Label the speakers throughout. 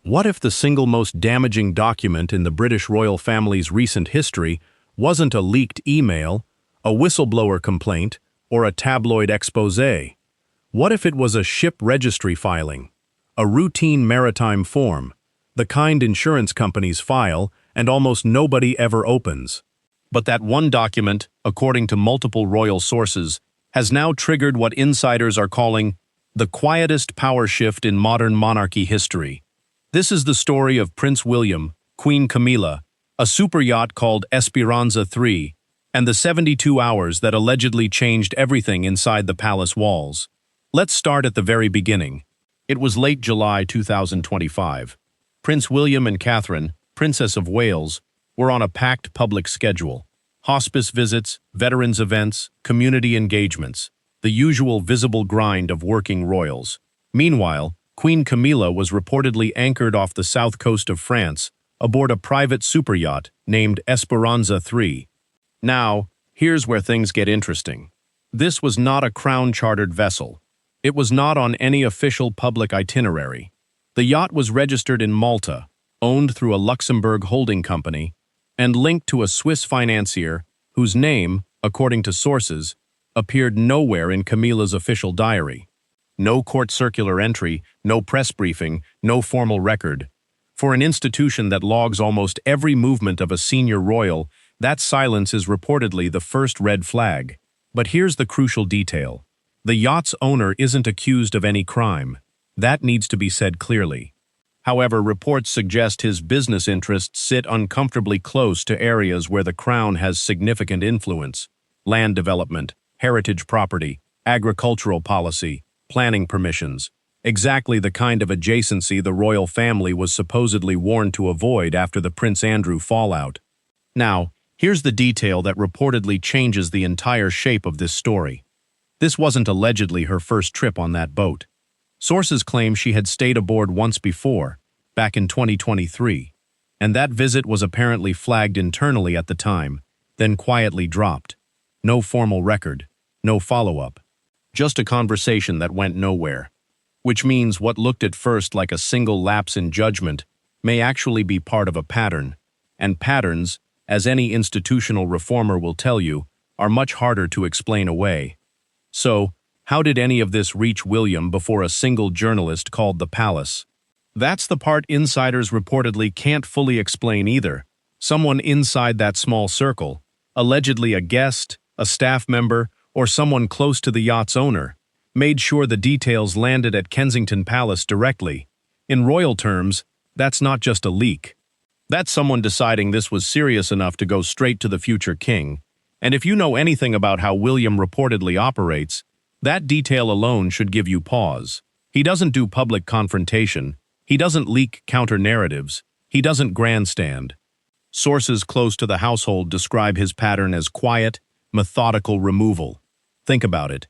Speaker 1: What if the single most damaging document in the British royal family's recent history wasn't a leaked email, a whistleblower complaint, or a tabloid exposé? What if it was a ship registry filing, a routine maritime form, the kind insurance companies file and almost nobody ever opens? But that one document, according to multiple royal sources, has now triggered what insiders are calling the quietest power shift in modern monarchy history. This is the story of Prince William, Queen Camilla, a super yacht called Esperanza 3, and the 72 hours that allegedly changed everything inside the palace walls. Let's start at the very beginning. It was late July 2025. Prince William and Catherine, Princess of Wales, were on a packed public schedule. Hospice visits, veterans events, community engagements, the usual visible grind of working royals. Meanwhile, Queen Camilla was reportedly anchored off the south coast of France aboard a private super yacht named Esperanza 3. Now, here's where things get interesting. This was not a crown-chartered vessel. It was not on any official public itinerary. The yacht was registered in Malta, owned through a Luxembourg holding company, and linked to a Swiss financier whose name, according to sources, appeared nowhere in Camilla's official diary. No court circular entry, no press briefing, no formal record. For an institution that logs almost every movement of a senior royal, that silence is reportedly the first red flag. But here's the crucial detail. The yacht's owner isn't accused of any crime. That needs to be said clearly. However, reports suggest his business interests sit uncomfortably close to areas where the crown has significant influence: land development, heritage property, agricultural policy, planning permissions, exactly the kind of adjacency the royal family was supposedly warned to avoid after the Prince Andrew fallout. Now, here's the detail that reportedly changes the entire shape of this story. This wasn't allegedly her first trip on that boat. Sources claim she had stayed aboard once before, back in 2023, and that visit was apparently flagged internally at the time, then quietly dropped. No formal record, no follow-up. Just a conversation that went nowhere. Which means what looked at first like a single lapse in judgment may actually be part of a pattern. And patterns, as any institutional reformer will tell you, are much harder to explain away. So, how did any of this reach William before a single journalist called the palace? That's the part insiders reportedly can't fully explain either. Someone inside that small circle, allegedly a guest, a staff member, or someone close to the yacht's owner, made sure the details landed at Kensington Palace directly. In royal terms, that's not just a leak. That's someone deciding this was serious enough to go straight to the future king. And if you know anything about how William reportedly operates, that detail alone should give you pause. He doesn't do public confrontation. He doesn't leak counter-narratives. He doesn't grandstand. Sources close to the household describe his pattern as quiet, methodical removal. Think about it.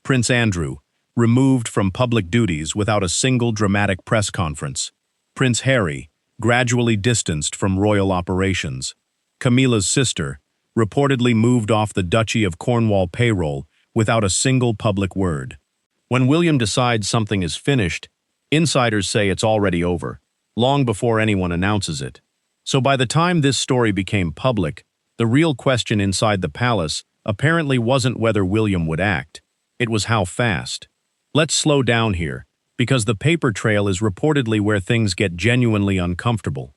Speaker 1: Prince Andrew, removed from public duties without a single dramatic press conference. Prince Harry, gradually distanced from royal operations. Camilla's sister, reportedly moved off the Duchy of Cornwall payroll without a single public word. When William decides something is finished, insiders say it's already over, long before anyone announces it. So by the time this story became public, the real question inside the palace apparently wasn't whether William would act. It was how fast. Let's slow down here, because the paper trail is reportedly where things get genuinely uncomfortable.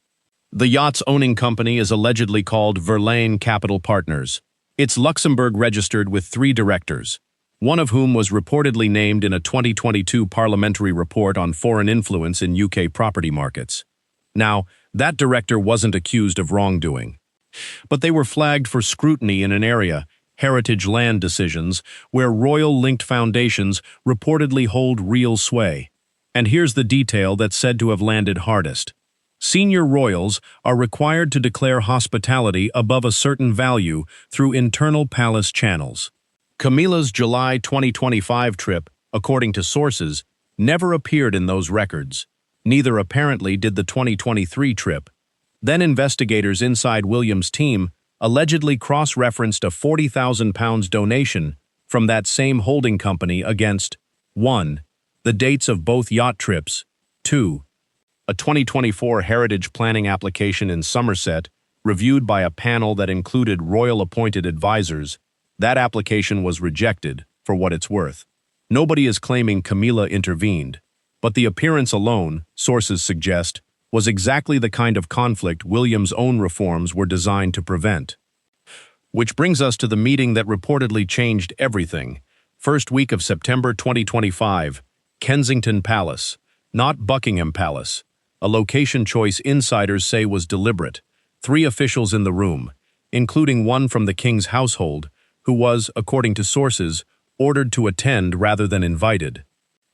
Speaker 1: The yacht's owning company is allegedly called Verlaine Capital Partners. It's Luxembourg registered with 3 directors, one of whom was reportedly named in a 2022 parliamentary report on foreign influence in UK property markets. Now, that director wasn't accused of wrongdoing, but they were flagged for scrutiny in an area, heritage land decisions, where royal-linked foundations reportedly hold real sway. And here's the detail that's said to have landed hardest. Senior royals are required to declare hospitality above a certain value through internal palace channels. Camilla's July 2025 trip, according to sources, never appeared in those records. Neither apparently did the 2023 trip. Then investigators inside William's team allegedly cross-referenced a £40,000 donation from that same holding company against 1. The dates of both yacht trips, 2. a 2024 heritage planning application in Somerset, reviewed by a panel that included royal-appointed advisors. That application was rejected, for what it's worth. Nobody is claiming Camilla intervened, but the appearance alone, sources suggest, was exactly the kind of conflict William's own reforms were designed to prevent. Which brings us to the meeting that reportedly changed everything. First week of September 2025, Kensington Palace, not Buckingham Palace. A location choice insiders say was deliberate. 3 officials in the room, including one from the king's household, who was, according to sources, ordered to attend rather than invited.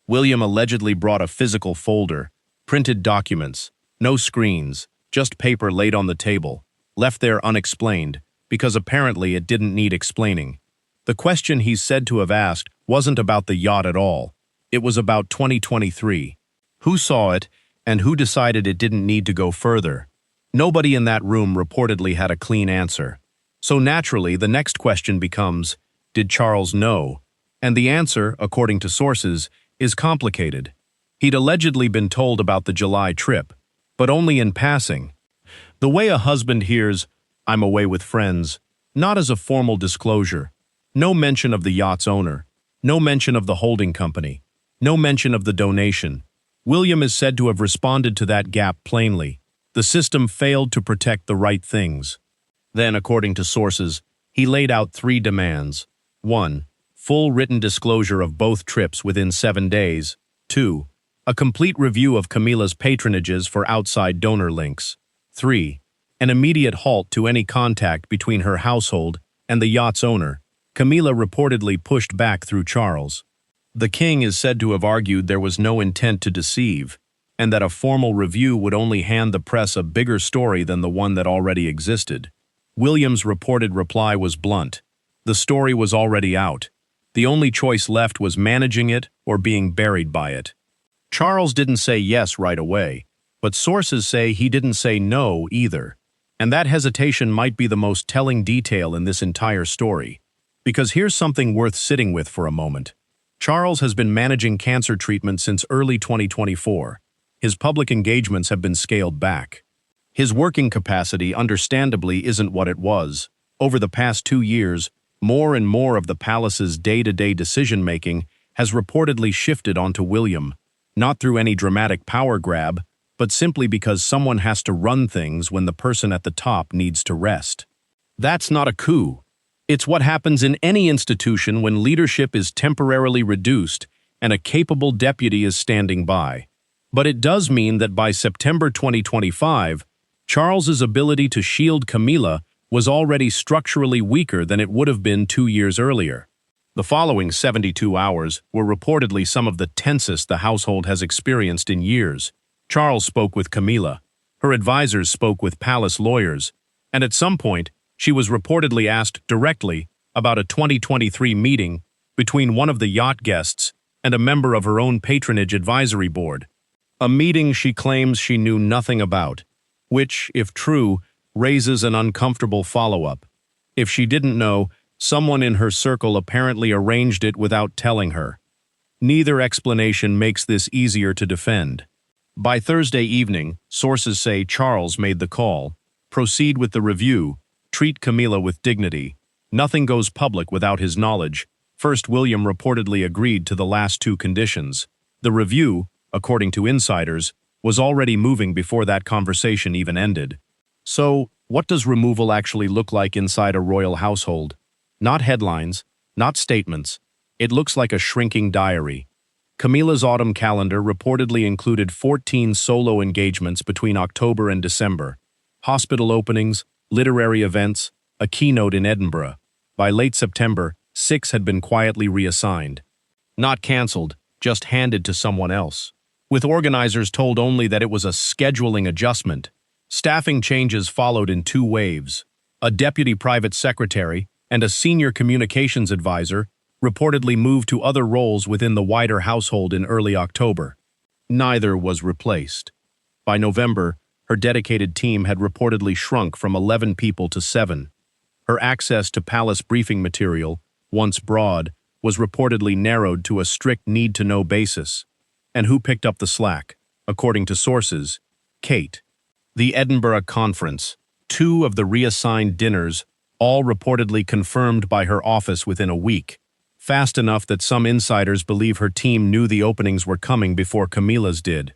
Speaker 1: William allegedly brought a physical folder, printed documents, no screens, just paper laid on the table, left there unexplained, because apparently it didn't need explaining. The question he's said to have asked wasn't about the yacht at all. It was about 2023. Who saw it, and who decided it didn't need to go further? Nobody in that room reportedly had a clean answer. So naturally, the next question becomes, did Charles know? And the answer, according to sources, is complicated. He'd allegedly been told about the July trip, but only in passing. The way a husband hears, "I'm away with friends," not as a formal disclosure. No mention of the yacht's owner. No mention of the holding company. No mention of the donation. William is said to have responded to that gap plainly. The system failed to protect the right things. Then, according to sources, he laid out 3 demands. 1. Full written disclosure of both trips within 7 days. 2. A complete review of Camilla's patronages for outside donor links. 3. An immediate halt to any contact between her household and the yacht's owner. Camilla reportedly pushed back through Charles. The king is said to have argued there was no intent to deceive, and that a formal review would only hand the press a bigger story than the one that already existed. William's reported reply was blunt. The story was already out. The only choice left was managing it or being buried by it. Charles didn't say yes right away, but sources say he didn't say no either. And that hesitation might be the most telling detail in this entire story. Because here's something worth sitting with for a moment. Charles has been managing cancer treatment since early 2024. His public engagements have been scaled back. His working capacity, understandably, isn't what it was. Over the past 2 years, more and more of the palace's day-to-day decision-making has reportedly shifted onto William, not through any dramatic power grab, but simply because someone has to run things when the person at the top needs to rest. That's not a coup. It's what happens in any institution when leadership is temporarily reduced and a capable deputy is standing by. But it does mean that by September 2025, Charles's ability to shield Camilla was already structurally weaker than it would have been 2 years earlier. The following 72 hours were reportedly some of the tensest the household has experienced in years. Charles spoke with Camilla. Her advisors spoke with palace lawyers, and at some point, she was reportedly asked directly about a 2023 meeting between one of the yacht guests and a member of her own patronage advisory board. A meeting she claims she knew nothing about, which, if true, raises an uncomfortable follow-up. If she didn't know, someone in her circle apparently arranged it without telling her. Neither explanation makes this easier to defend. By Thursday evening, sources say Charles made the call. Proceed with the review. Treat Camilla with dignity. Nothing goes public without his knowledge. First, William reportedly agreed to the last 2 conditions. The review, according to insiders, was already moving before that conversation even ended. So, what does removal actually look like inside a royal household? Not headlines, not statements. It looks like a shrinking diary. Camilla's autumn calendar reportedly included 14 solo engagements between October and December. Hospital openings, literary events, a keynote in Edinburgh. By late September, 6 had been quietly reassigned. Not cancelled, just handed to someone else. With organizers told only that it was a scheduling adjustment. Staffing changes followed in 2 waves. A deputy private secretary and a senior communications advisor reportedly moved to other roles within the wider household in early October. Neither was replaced. By November, her dedicated team had reportedly shrunk from 11 people to 7. Her access to palace briefing material, once broad, was reportedly narrowed to a strict need-to-know basis. And who picked up the slack? According to sources, Kate. The Edinburgh Conference. 2 of the reassigned dinners, all reportedly confirmed by her office within a week. Fast enough that some insiders believe her team knew the openings were coming before Camilla's did.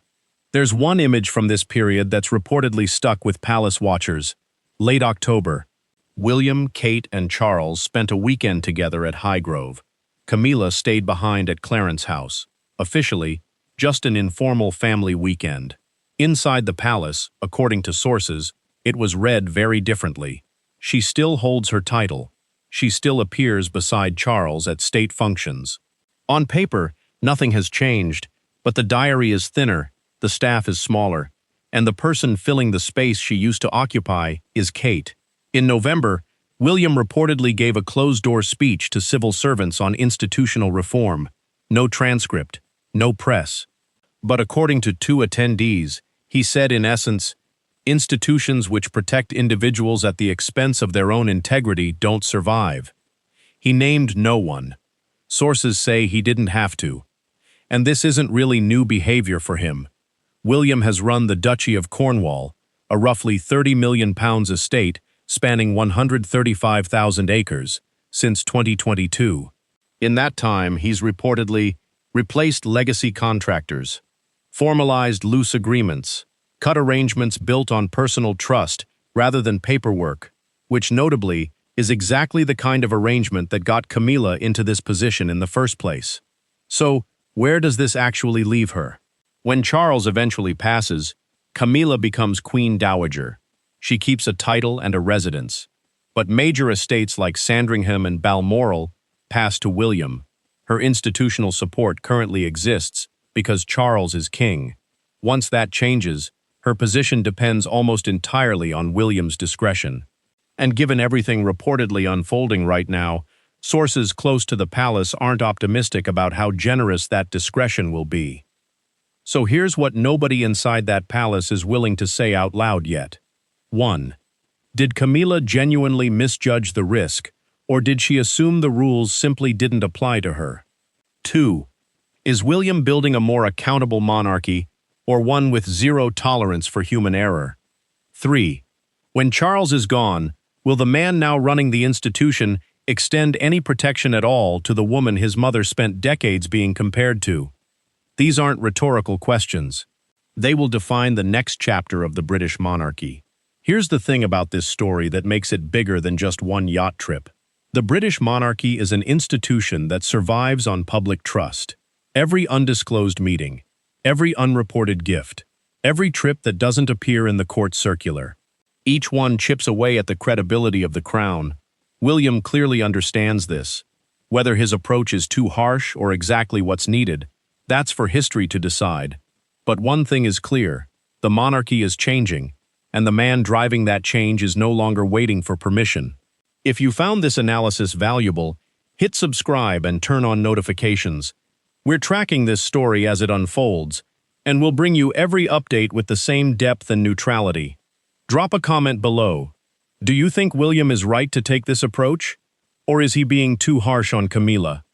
Speaker 1: There's one image from this period that's reportedly stuck with palace watchers. Late October. William, Kate, and Charles spent a weekend together at Highgrove. Camilla stayed behind at Clarence's house. Officially, just an informal family weekend. Inside the palace, according to sources, it was read very differently. She still holds her title. She still appears beside Charles at state functions. On paper, nothing has changed, but the diary is thinner, the staff is smaller, and the person filling the space she used to occupy is Kate. In November, William reportedly gave a closed-door speech to civil servants on institutional reform. No transcript, no press. But according to 2 attendees, he said in essence, institutions which protect individuals at the expense of their own integrity don't survive. He named no one. Sources say he didn't have to. And this isn't really new behavior for him. William has run the Duchy of Cornwall, a roughly £30 million estate spanning 135,000 acres, since 2022. In that time, he's reportedly replaced legacy contractors, formalized loose agreements, cut arrangements built on personal trust rather than paperwork, which notably is exactly the kind of arrangement that got Camilla into this position in the first place. So, where does this actually leave her? When Charles eventually passes, Camilla becomes Queen Dowager. She keeps a title and a residence. But major estates like Sandringham and Balmoral pass to William. Her institutional support currently exists because Charles is king. Once that changes, her position depends almost entirely on William's discretion. And given everything reportedly unfolding right now, sources close to the palace aren't optimistic about how generous that discretion will be. So here's what nobody inside that palace is willing to say out loud yet. 1. Did Camilla genuinely misjudge the risk, or did she assume the rules simply didn't apply to her? 2. Is William building a more accountable monarchy, or one with zero tolerance for human error? 3. When Charles is gone, will the man now running the institution extend any protection at all to the woman his mother spent decades being compared to? These aren't rhetorical questions. They will define the next chapter of the British monarchy. Here's the thing about this story that makes it bigger than just one yacht trip. The British monarchy is an institution that survives on public trust. Every undisclosed meeting, every unreported gift, every trip that doesn't appear in the court circular. Each one chips away at the credibility of the crown. William clearly understands this. Whether his approach is too harsh or exactly what's needed, that's for history to decide. But one thing is clear, the monarchy is changing, and the man driving that change is no longer waiting for permission. If you found this analysis valuable, hit subscribe and turn on notifications. We're tracking this story as it unfolds, and we'll bring you every update with the same depth and neutrality. Drop a comment below. Do you think William is right to take this approach? Or is he being too harsh on Camilla?